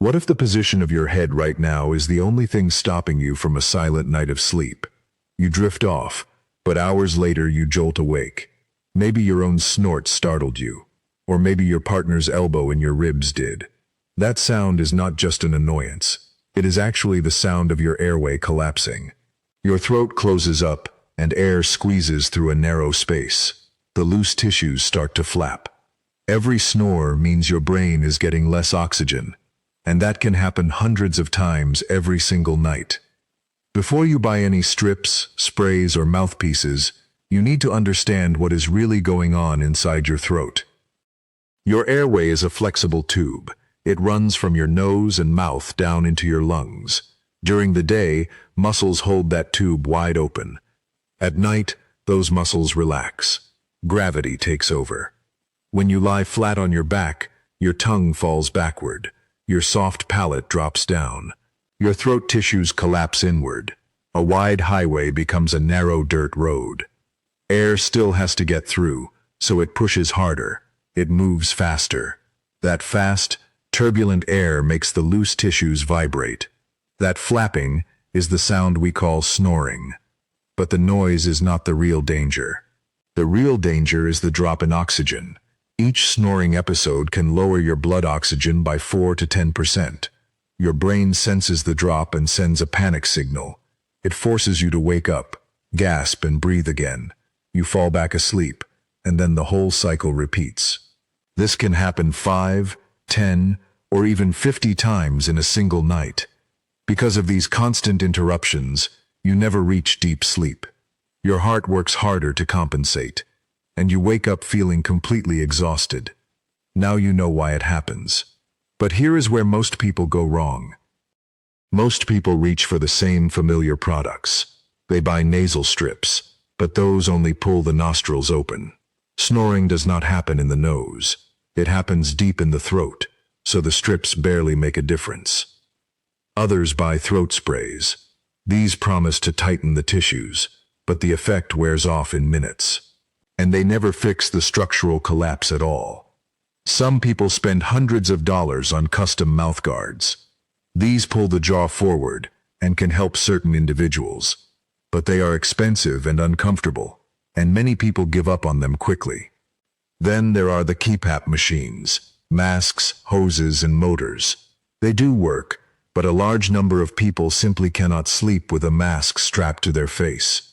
What if the position of your head right now is the only thing stopping you from a silent night of sleep? You drift off, but hours later you jolt awake. Maybe your own snort startled you, or maybe your partner's elbow in your ribs did. That sound is not just an annoyance. It is actually the sound of your airway collapsing. Your throat closes up, and air squeezes through a narrow space. The loose tissues start to flap. Every snore means your brain is getting less oxygen, and that can happen hundreds of times every single night. Before you buy any strips, sprays, or mouthpieces, you need to understand what is really going on inside your throat. Your airway is a flexible tube. It runs from your nose and mouth down into your lungs. During the day, muscles hold that tube wide open. At night, those muscles relax. Gravity takes over. When you lie flat on your back, your tongue falls backward. Your soft palate drops down. Your throat tissues collapse inward. A wide highway becomes a narrow dirt road. Air still has to get through, so it pushes harder. It moves faster. That fast, turbulent air makes the loose tissues vibrate. That flapping is the sound we call snoring. But the noise is not the real danger. The real danger is the drop in oxygen. Each snoring episode can lower your blood oxygen by 4 to 10%. Your brain senses the drop and sends a panic signal. It forces you to wake up, gasp, and breathe again. You fall back asleep, and then the whole cycle repeats. This can happen 5, 10, or even 50 times in a single night. Because of these constant interruptions, you never reach deep sleep. Your heart works harder to compensate, and you wake up feeling completely exhausted. Now you know why it happens. But here is where most people go wrong. Most people reach for the same familiar products. They buy nasal strips, but those only pull the nostrils open. Snoring does not happen in the nose. It happens deep in the throat, so the strips barely make a difference. Others buy throat sprays. These promise to tighten the tissues, but the effect wears off in minutes. And they never fix the structural collapse at all. Some people spend hundreds of dollars on custom mouthguards. These pull the jaw forward and can help certain individuals, but they are expensive and uncomfortable, and many people give up on them quickly. Then there are the CPAP machines, masks, hoses, and motors. They do work, but a large number of people simply cannot sleep with a mask strapped to their face.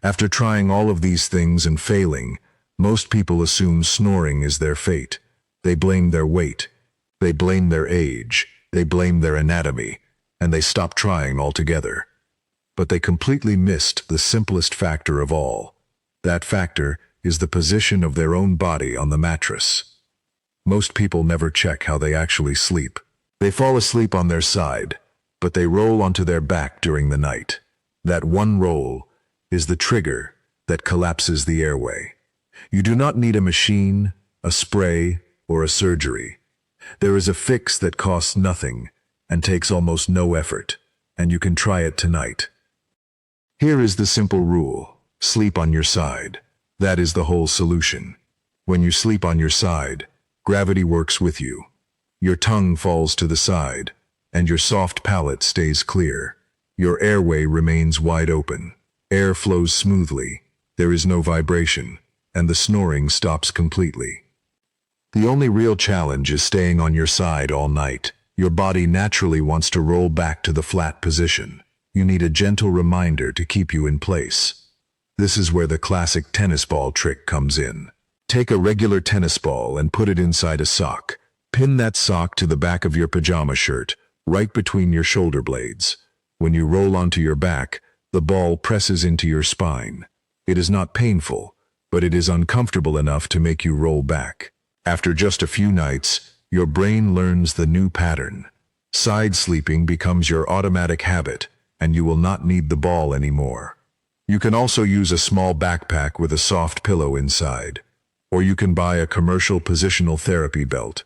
After trying all of these things and failing, most people assume snoring is their fate. They blame their weight. They blame their age. They blame their anatomy, and they stop trying altogether. But they completely missed the simplest factor of all. That factor is the position of their own body on the mattress. Most people never check how they actually sleep. They fall asleep on their side, but they roll onto their back during the night. That one roll is the trigger that collapses the airway. You do not need a machine, a spray, or a surgery. There is a fix that costs nothing and takes almost no effort, and you can try it tonight. Here is the simple rule: sleep on your side. That is the whole solution. When you sleep on your side, gravity works with you. Your tongue falls to the side, and your soft palate stays clear. Your airway remains wide open. Air flows smoothly. There is no vibration, and the snoring stops completely. The only real challenge is staying on your side all night. Your body naturally wants to roll back to the flat position. You need a gentle reminder to keep you in place. This is where the classic tennis ball trick comes in. Take a regular tennis ball and put it inside a sock. Pin that sock to the back of your pajama shirt, right between your shoulder blades. When you roll onto your back, the ball presses into your spine. It is not painful, but it is uncomfortable enough to make you roll back. After just a few nights, your brain learns the new pattern. Side sleeping becomes your automatic habit, and you will not need the ball anymore. You can also use a small backpack with a soft pillow inside, or you can buy a commercial positional therapy belt.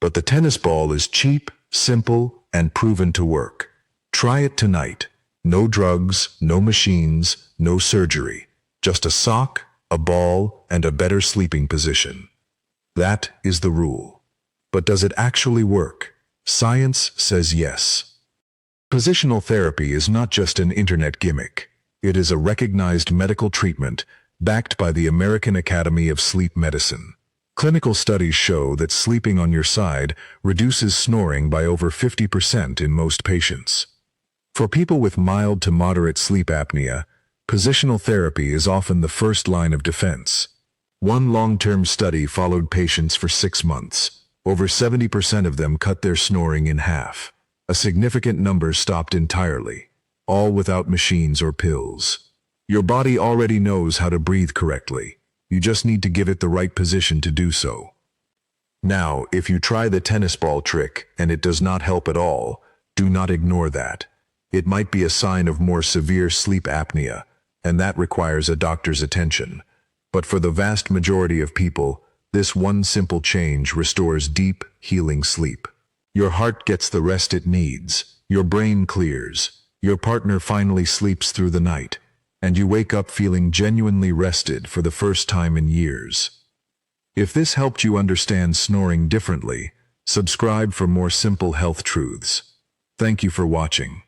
But the tennis ball is cheap, simple, and proven to work. Try it tonight. No drugs, no machines, no surgery. Just a sock, a ball, and a better sleeping position. That is the rule. But does it actually work? Science says yes. Positional therapy is not just an internet gimmick. It is a recognized medical treatment backed by the American Academy of Sleep Medicine. Clinical studies show that sleeping on your side reduces snoring by over 50% in most patients. For people with mild to moderate sleep apnea, positional therapy is often the first line of defense. One long-term study followed patients for 6 months. Over 70% of them cut their snoring in half. A significant number stopped entirely, all without machines or pills. Your body already knows how to breathe correctly. You just need to give it the right position to do so. Now, if you try the tennis ball trick and it does not help at all, do not ignore that. It might be a sign of more severe sleep apnea, and that requires a doctor's attention. But for the vast majority of people, this one simple change restores deep, healing sleep. Your heart gets the rest it needs, your brain clears, your partner finally sleeps through the night, and you wake up feeling genuinely rested for the first time in years. If this helped you understand snoring differently, subscribe for more simple health truths. Thank you for watching.